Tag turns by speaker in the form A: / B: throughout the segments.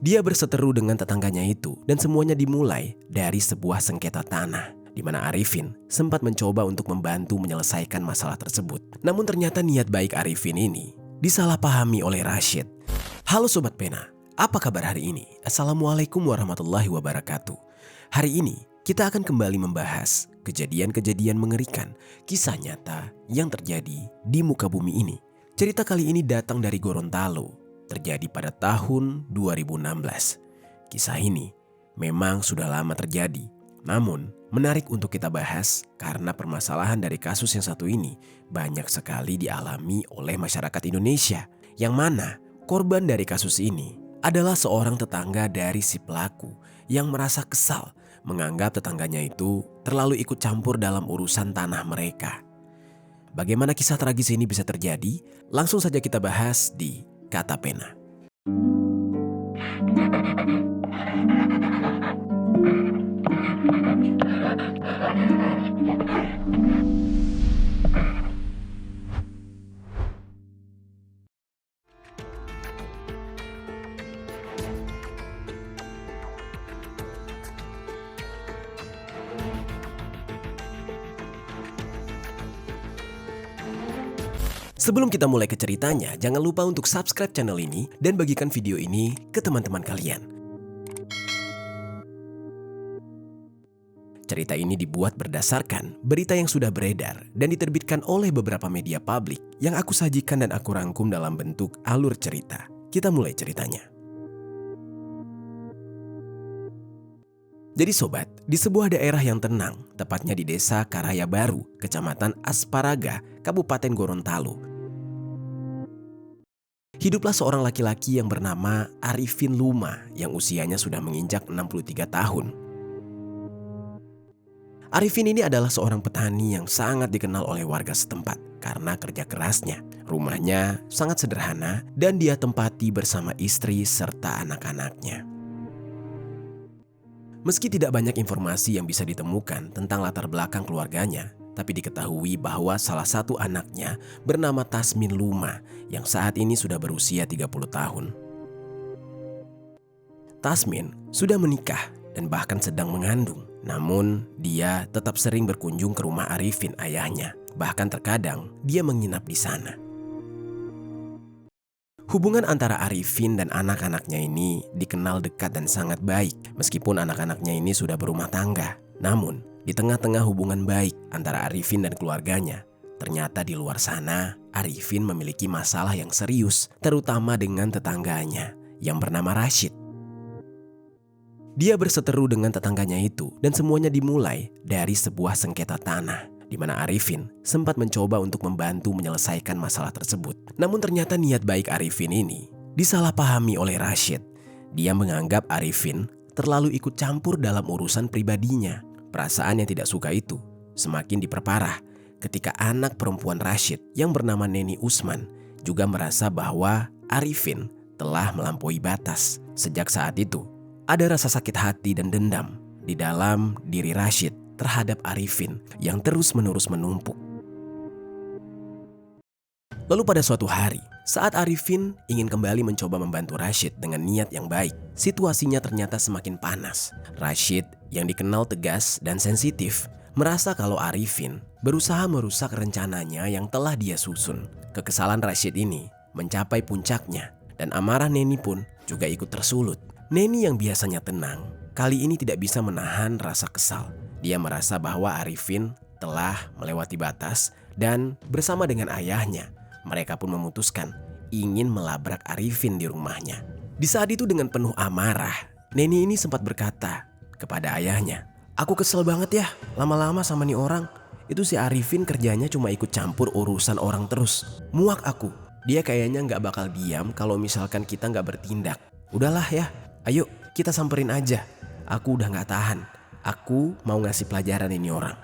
A: Dia berseteru dengan tetangganya itu dan semuanya dimulai dari sebuah sengketa tanah di mana Arifin sempat mencoba untuk membantu menyelesaikan masalah tersebut. Namun ternyata niat baik Arifin ini disalahpahami oleh Rashid. Halo Sobat Pena, apa kabar hari ini? Assalamualaikum warahmatullahi wabarakatuh. Hari ini kita akan kembali membahas kejadian-kejadian mengerikan, kisah nyata yang terjadi di muka bumi ini. Cerita kali ini datang dari Gorontalo, terjadi pada tahun 2016. Kisah ini memang sudah lama terjadi, namun menarik untuk kita bahas karena permasalahan dari kasus yang satu ini banyak sekali dialami oleh masyarakat Indonesia. Yang mana korban dari kasus ini adalah seorang tetangga dari si pelaku yang merasa kesal menganggap tetangganya itu terlalu ikut campur dalam urusan tanah mereka. Bagaimana kisah tragis ini bisa terjadi? Langsung saja kita bahas di Kata Pena. Sebelum kita mulai ke ceritanya, jangan lupa untuk subscribe channel ini dan bagikan video ini ke teman-teman kalian. Cerita ini dibuat berdasarkan berita yang sudah beredar dan diterbitkan oleh beberapa media publik yang aku sajikan dan aku rangkum dalam bentuk alur cerita. Kita mulai ceritanya. Jadi sobat, di sebuah daerah yang tenang, tepatnya di desa Karaya Baru, kecamatan Asparaga, Kabupaten Gorontalo, hiduplah seorang laki-laki yang bernama Arifin Luma yang usianya sudah menginjak 63 tahun. Arifin ini adalah seorang petani yang sangat dikenal oleh warga setempat karena kerja kerasnya. Rumahnya sangat sederhana dan dia tempati bersama istri serta anak-anaknya. Meski tidak banyak informasi yang bisa ditemukan tentang latar belakang keluarganya, tapi diketahui bahwa salah satu anaknya bernama Tasmin Luma yang saat ini sudah berusia 30 tahun. Tasmin sudah menikah dan bahkan sedang mengandung. Namun dia tetap sering berkunjung ke rumah Arifin ayahnya. Bahkan terkadang dia menginap di sana. Hubungan antara Arifin dan anak-anaknya ini dikenal dekat dan sangat baik. Meskipun anak-anaknya ini sudah berumah tangga. Namun di tengah-tengah hubungan baik antara Arifin dan keluarganya, ternyata di luar sana Arifin memiliki masalah yang serius, terutama dengan tetangganya yang bernama Rashid. Dia berseteru dengan tetangganya itu dan semuanya dimulai dari sebuah sengketa tanah di mana Arifin sempat mencoba untuk membantu menyelesaikan masalah tersebut. Namun ternyata niat baik Arifin ini disalahpahami oleh Rashid. Dia menganggap Arifin terlalu ikut campur dalam urusan pribadinya. Perasaan yang tidak suka itu semakin diperparah ketika anak perempuan Rashid yang bernama Neni Usman juga merasa bahwa Arifin telah melampaui batas. Sejak saat itu, ada rasa sakit hati dan dendam di dalam diri Rashid terhadap Arifin yang terus-menerus menumpuk. Lalu pada suatu hari, saat Arifin ingin kembali mencoba membantu Rashid dengan niat yang baik, situasinya ternyata semakin panas. Rashid yang dikenal tegas dan sensitif merasa kalau Arifin berusaha merusak rencananya yang telah dia susun. Kekesalan Rashid ini mencapai puncaknya dan amarah Neni pun juga ikut tersulut. Neni yang biasanya tenang, kali ini tidak bisa menahan rasa kesal. Dia merasa bahwa Arifin telah melewati batas dan bersama dengan ayahnya, mereka pun memutuskan ingin melabrak Arifin di rumahnya. Di saat itu dengan penuh amarah, Neni ini sempat berkata kepada ayahnya, "Aku kesel banget ya lama-lama sama nih orang. Itu si Arifin kerjanya cuma ikut campur urusan orang terus. Muak aku. Dia kayaknya gak bakal diam kalau misalkan kita gak bertindak. Udahlah ya, ayo kita samperin aja. Aku udah gak tahan. Aku mau ngasih pelajaran ini orang."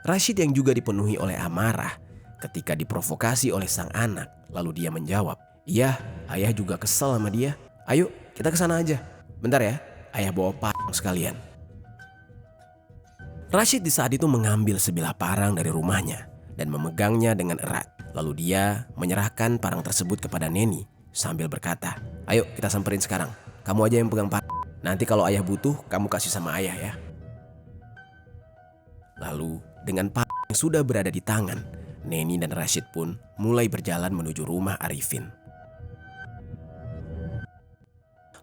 A: Rashid yang juga dipenuhi oleh amarah ketika diprovokasi oleh sang anak. Lalu dia menjawab, "Iya, ayah juga kesel sama dia. Ayo kita kesana aja. Bentar ya, ayah bawa parang sekalian." Rashid di saat itu mengambil sebilah parang dari rumahnya dan memegangnya dengan erat. Lalu dia menyerahkan parang tersebut kepada Neni sambil berkata, Ayo kita samperin sekarang. Kamu aja yang pegang parang. Nanti kalau ayah butuh, kamu kasih sama ayah ya. Lalu dengan parang yang sudah berada di tangan, Neni dan Rashid pun mulai berjalan menuju rumah Arifin.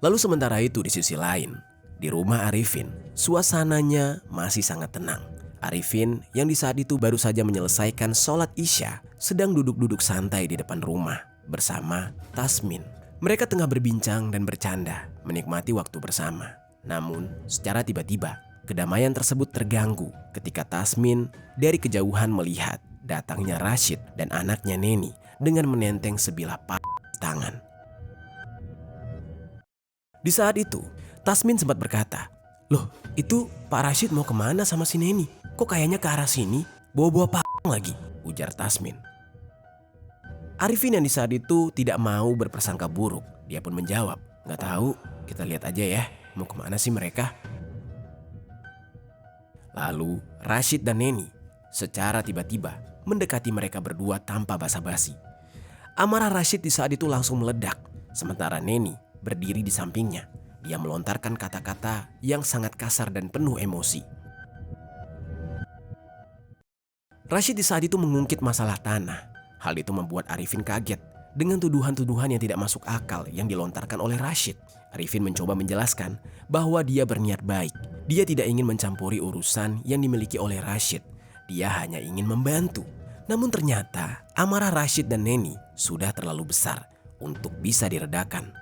A: Lalu sementara itu di sisi lain, di rumah Arifin, suasananya masih sangat tenang. Arifin yang di saat itu baru saja menyelesaikan sholat Isya sedang duduk-duduk santai di depan rumah bersama Tasmin. Mereka tengah berbincang dan bercanda, menikmati waktu bersama. Namun secara tiba-tiba kedamaian tersebut terganggu ketika Tasmin dari kejauhan melihat datangnya Rashid dan anaknya Neni dengan menenteng sebilah di tangan. Di saat itu Tasmin sempat berkata, "Loh, itu Pak Rashid mau kemana sama si Neni? Kok kayaknya ke arah sini, bawa-bawa lagi," ujar Tasmin. Arifin yang di saat itu tidak mau berprasangka buruk. Dia pun menjawab, "Nggak tahu, kita lihat aja ya, mau kemana sih mereka?" Lalu Rashid dan Neni secara tiba-tiba mendekati mereka berdua tanpa basa-basi. Amarah Rashid di saat itu langsung meledak, sementara Neni berdiri di sampingnya. Dia melontarkan kata-kata yang sangat kasar dan penuh emosi. Rashid di saat itu mengungkit masalah tanah. Hal itu membuat Arifin kaget dengan tuduhan-tuduhan yang tidak masuk akal yang dilontarkan oleh Rashid. Arifin mencoba menjelaskan bahwa dia berniat baik. Dia tidak ingin mencampuri urusan yang dimiliki oleh Rashid. Dia hanya ingin membantu. Namun ternyata amarah Rashid dan Neni sudah terlalu besar untuk bisa diredakan.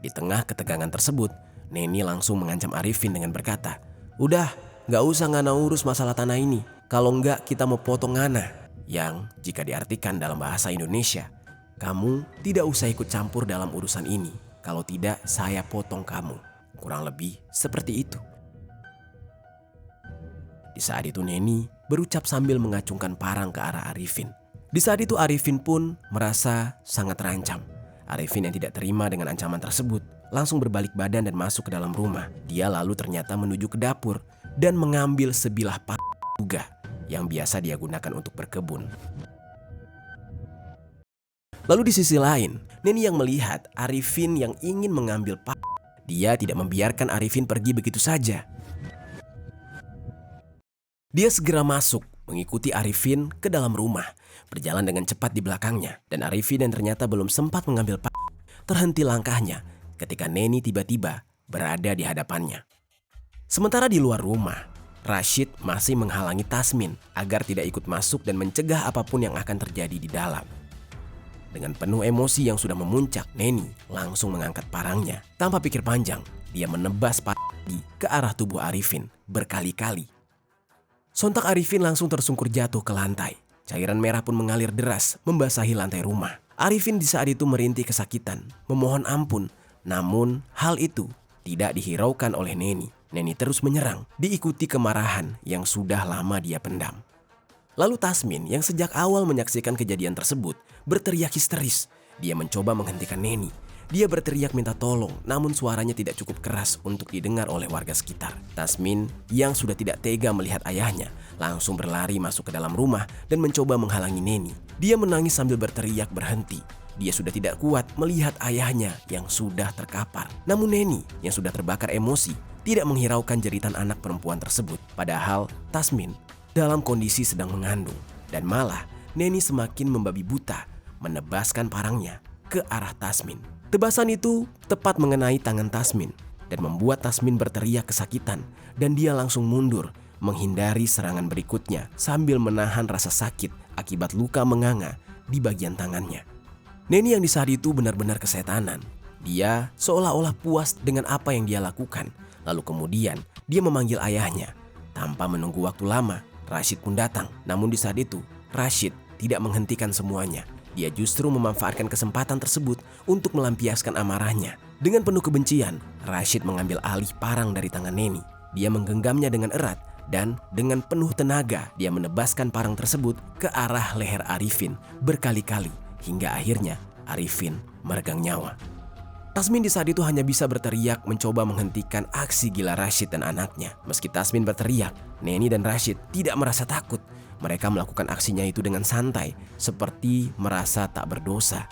A: Di tengah ketegangan tersebut, Neni langsung mengancam Arifin dengan berkata, "Udah, gak usah ngana urus masalah tanah ini. Kalau enggak kita mau potong ngana." Yang jika diartikan dalam bahasa Indonesia, "Kamu tidak usah ikut campur dalam urusan ini. Kalau tidak saya potong kamu." Kurang lebih seperti itu. Di saat itu Neni berucap sambil mengacungkan parang ke arah Arifin. Di saat itu Arifin pun merasa sangat terancam. Arifin yang tidak terima dengan ancaman tersebut langsung berbalik badan dan masuk ke dalam rumah. Dia lalu ternyata menuju ke dapur dan mengambil sebilah juga yang biasa dia gunakan untuk berkebun. Lalu di sisi lain, Neni yang melihat Arifin yang ingin mengambil dia tidak membiarkan Arifin pergi begitu saja. Dia segera masuk mengikuti Arifin ke dalam rumah, berjalan dengan cepat di belakangnya, dan Arifin yang ternyata belum sempat mengambil terhenti langkahnya ketika Neni tiba-tiba berada di hadapannya. Sementara di luar rumah, Rashid masih menghalangi Tasmin agar tidak ikut masuk dan mencegah apapun yang akan terjadi di dalam. Dengan penuh emosi yang sudah memuncak, Neni langsung mengangkat parangnya. Tanpa pikir panjang, dia menebas ke arah tubuh Arifin berkali-kali. Sontak Arifin langsung tersungkur jatuh ke lantai. Cairan merah pun mengalir deras membasahi lantai rumah. Arifin di saat itu merintih kesakitan, memohon ampun. Namun hal itu tidak dihiraukan oleh Neni. Neni terus menyerang, diikuti kemarahan yang sudah lama dia pendam. Lalu Tasmin yang sejak awal menyaksikan kejadian tersebut berteriak histeris. Dia mencoba menghentikan Neni. Dia berteriak minta tolong, namun suaranya tidak cukup keras untuk didengar oleh warga sekitar. Tasmin yang sudah tidak tega melihat ayahnya langsung berlari masuk ke dalam rumah dan mencoba menghalangi Neni. Dia menangis sambil berteriak berhenti. Dia sudah tidak kuat melihat ayahnya yang sudah terkapar. Namun Neni yang sudah terbakar emosi tidak menghiraukan jeritan anak perempuan tersebut. Padahal Tasmin dalam kondisi sedang mengandung. Dan malah Neni semakin membabi buta menebaskan parangnya ke arah Tasmin. Tebasan itu tepat mengenai tangan Tasmin dan membuat Tasmin berteriak kesakitan. Dan dia langsung mundur menghindari serangan berikutnya sambil menahan rasa sakit akibat luka menganga di bagian tangannya. Neni yang di saat itu benar-benar kesetanan. Dia seolah-olah puas dengan apa yang dia lakukan. Lalu kemudian dia memanggil ayahnya. Tanpa menunggu waktu lama, Rashid pun datang. Namun di saat itu, Rashid tidak menghentikan semuanya. Dia justru memanfaatkan kesempatan tersebut untuk melampiaskan amarahnya. Dengan penuh kebencian, Rashid mengambil alih parang dari tangan Neni. Dia menggenggamnya dengan erat dan dengan penuh tenaga dia menebaskan parang tersebut ke arah leher Arifin berkali-kali hingga akhirnya Arifin meregang nyawa. Tasmin di saat itu hanya bisa berteriak mencoba menghentikan aksi gila Rashid dan anaknya. Meski Tasmin berteriak, Neni dan Rashid tidak merasa takut. Mereka melakukan aksinya itu dengan santai, seperti merasa tak berdosa.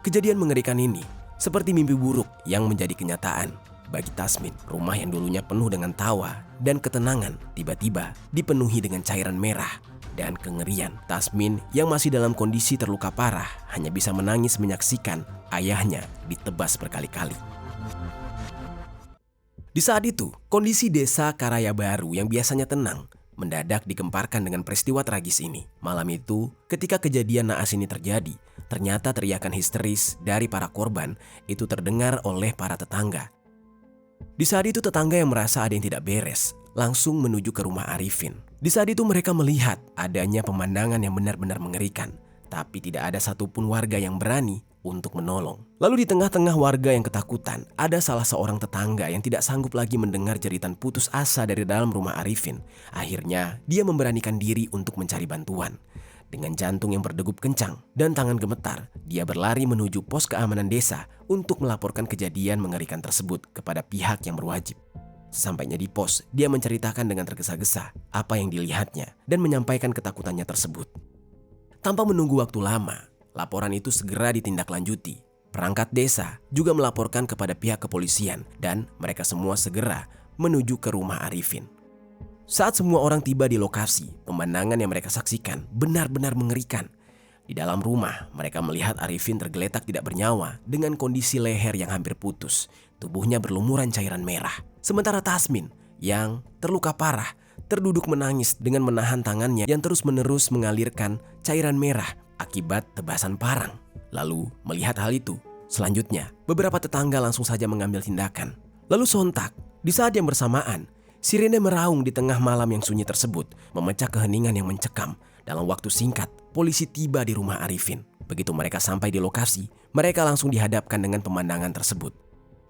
A: Kejadian mengerikan ini Seperti mimpi buruk yang menjadi kenyataan. Bagi Tasmin, rumah yang dulunya penuh dengan tawa dan ketenangan tiba-tiba dipenuhi dengan cairan merah dan kengerian. Tasmin yang masih dalam kondisi terluka parah hanya bisa menangis menyaksikan ayahnya ditebas berkali-kali. Di saat itu, kondisi desa Karaya Baru yang biasanya tenang mendadak digemparkan dengan peristiwa tragis ini. Malam itu, ketika kejadian naas ini terjadi, ternyata teriakan histeris dari para korban itu terdengar oleh para tetangga. Di saat itu tetangga yang merasa ada yang tidak beres langsung menuju ke rumah Arifin. Di saat itu mereka melihat adanya pemandangan yang benar-benar mengerikan, tapi tidak ada satupun warga yang berani untuk menolong. Lalu di tengah-tengah warga yang ketakutan, ada salah seorang tetangga yang tidak sanggup lagi mendengar jeritan putus asa dari dalam rumah Arifin. Akhirnya dia memberanikan diri untuk mencari bantuan. Dengan jantung yang berdegup kencang dan tangan gemetar, dia berlari menuju pos keamanan desa untuk melaporkan kejadian mengerikan tersebut kepada pihak yang berwajib. Sesampainya di pos, dia menceritakan dengan tergesa-gesa apa yang dilihatnya dan menyampaikan ketakutannya tersebut. Tanpa menunggu waktu lama, laporan itu segera ditindaklanjuti. Perangkat desa juga melaporkan kepada pihak kepolisian dan mereka semua segera menuju ke rumah Arifin. Saat semua orang tiba di lokasi, pemandangan yang mereka saksikan benar-benar mengerikan. Di dalam rumah, mereka melihat Arifin tergeletak tidak bernyawa dengan kondisi leher yang hampir putus. Tubuhnya berlumuran cairan merah. Sementara Tasmin yang terluka parah terduduk menangis dengan menahan tangannya yang terus-menerus mengalirkan cairan merah akibat tebasan parang. Lalu melihat hal itu, selanjutnya beberapa tetangga langsung saja mengambil tindakan. Lalu sontak, di saat yang bersamaan, sirene meraung di tengah malam yang sunyi tersebut, memecah keheningan yang mencekam. Dalam waktu singkat, polisi tiba di rumah Arifin. Begitu mereka sampai di lokasi, mereka langsung dihadapkan dengan pemandangan tersebut.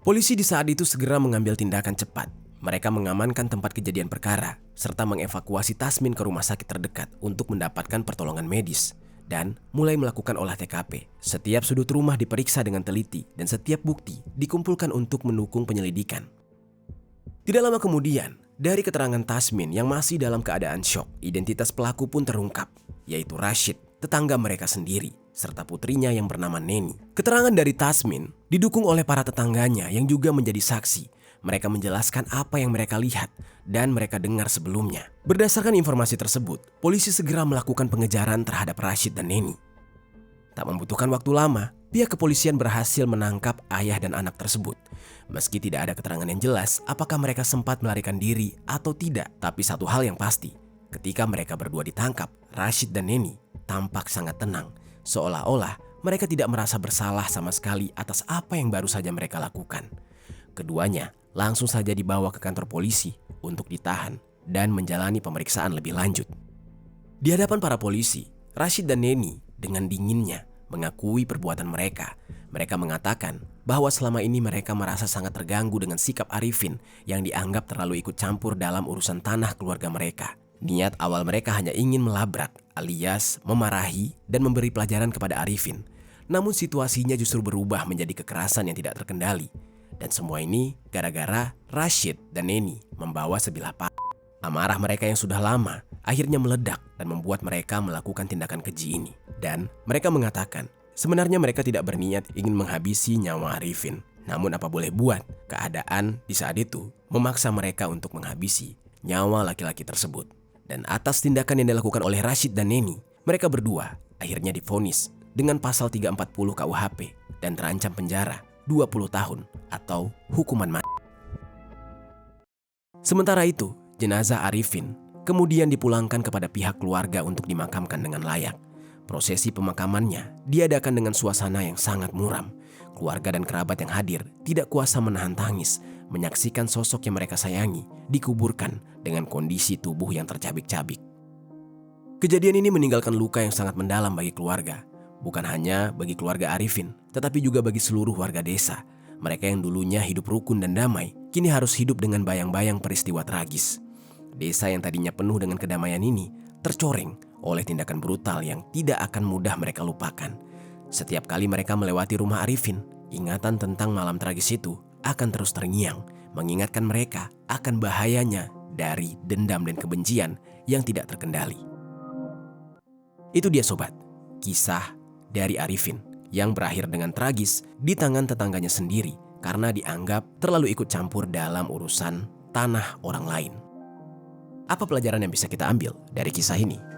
A: Polisi di saat itu segera mengambil tindakan cepat. Mereka mengamankan tempat kejadian perkara, serta mengevakuasi Tasmin ke rumah sakit terdekat untuk mendapatkan pertolongan medis, dan mulai melakukan olah TKP. Setiap sudut rumah diperiksa dengan teliti, dan setiap bukti dikumpulkan untuk mendukung penyelidikan. Tidak lama kemudian, dari keterangan Tasmin yang masih dalam keadaan syok, identitas pelaku pun terungkap, yaitu Rashid, tetangga mereka sendiri, serta putrinya yang bernama Neni. Keterangan dari Tasmin didukung oleh para tetangganya yang juga menjadi saksi. Mereka menjelaskan apa yang mereka lihat dan mereka dengar sebelumnya. Berdasarkan informasi tersebut, polisi segera melakukan pengejaran terhadap Rashid dan Neni. Tak membutuhkan waktu lama, pihak kepolisian berhasil menangkap ayah dan anak tersebut. Meski tidak ada keterangan yang jelas apakah mereka sempat melarikan diri atau tidak, tapi satu hal yang pasti, ketika mereka berdua ditangkap, Rashid dan Neni tampak sangat tenang, seolah-olah mereka tidak merasa bersalah sama sekali atas apa yang baru saja mereka lakukan. Keduanya langsung saja dibawa ke kantor polisi untuk ditahan dan menjalani pemeriksaan lebih lanjut. Di hadapan para polisi, Rashid dan Neni dengan dinginnya mengakui perbuatan mereka. Mereka mengatakan bahwa selama ini mereka merasa sangat terganggu dengan sikap Arifin yang dianggap terlalu ikut campur dalam urusan tanah keluarga mereka. Niat awal mereka hanya ingin melabrak alias memarahi dan memberi pelajaran kepada Arifin. Namun situasinya justru berubah menjadi kekerasan yang tidak terkendali. Dan semua ini gara-gara Rashid dan Neni membawa sebilah parang. Amarah mereka yang sudah lama akhirnya meledak dan membuat mereka melakukan tindakan keji ini. Dan mereka mengatakan sebenarnya mereka tidak berniat ingin menghabisi nyawa Arifin. Namun apa boleh buat, keadaan di saat itu memaksa mereka untuk menghabisi nyawa laki-laki tersebut. Dan atas tindakan yang dilakukan oleh Rashid dan Neni, mereka berdua akhirnya divonis dengan pasal 340 KUHP dan terancam penjara 20 tahun atau hukuman mati. Sementara itu, jenazah Arifin kemudian dipulangkan kepada pihak keluarga untuk dimakamkan dengan layak. Prosesi pemakamannya diadakan dengan suasana yang sangat muram. Keluarga dan kerabat yang hadir tidak kuasa menahan tangis menyaksikan sosok yang mereka sayangi dikuburkan dengan kondisi tubuh yang tercabik-cabik. Kejadian ini meninggalkan luka yang sangat mendalam bagi keluarga. Bukan hanya bagi keluarga Arifin, tetapi juga bagi seluruh warga desa. Mereka yang dulunya hidup rukun dan damai, kini harus hidup dengan bayang-bayang peristiwa tragis. Desa yang tadinya penuh dengan kedamaian ini tercoreng oleh tindakan brutal yang tidak akan mudah mereka lupakan. Setiap kali mereka melewati rumah Arifin, ingatan tentang malam tragis itu akan terus terngiang, mengingatkan mereka akan bahayanya dari dendam dan kebencian yang tidak terkendali. Itu dia sobat, kisah dari Arifin yang berakhir dengan tragis di tangan tetangganya sendiri karena dianggap terlalu ikut campur dalam urusan tanah orang lain. Apa pelajaran yang bisa kita ambil dari kisah ini?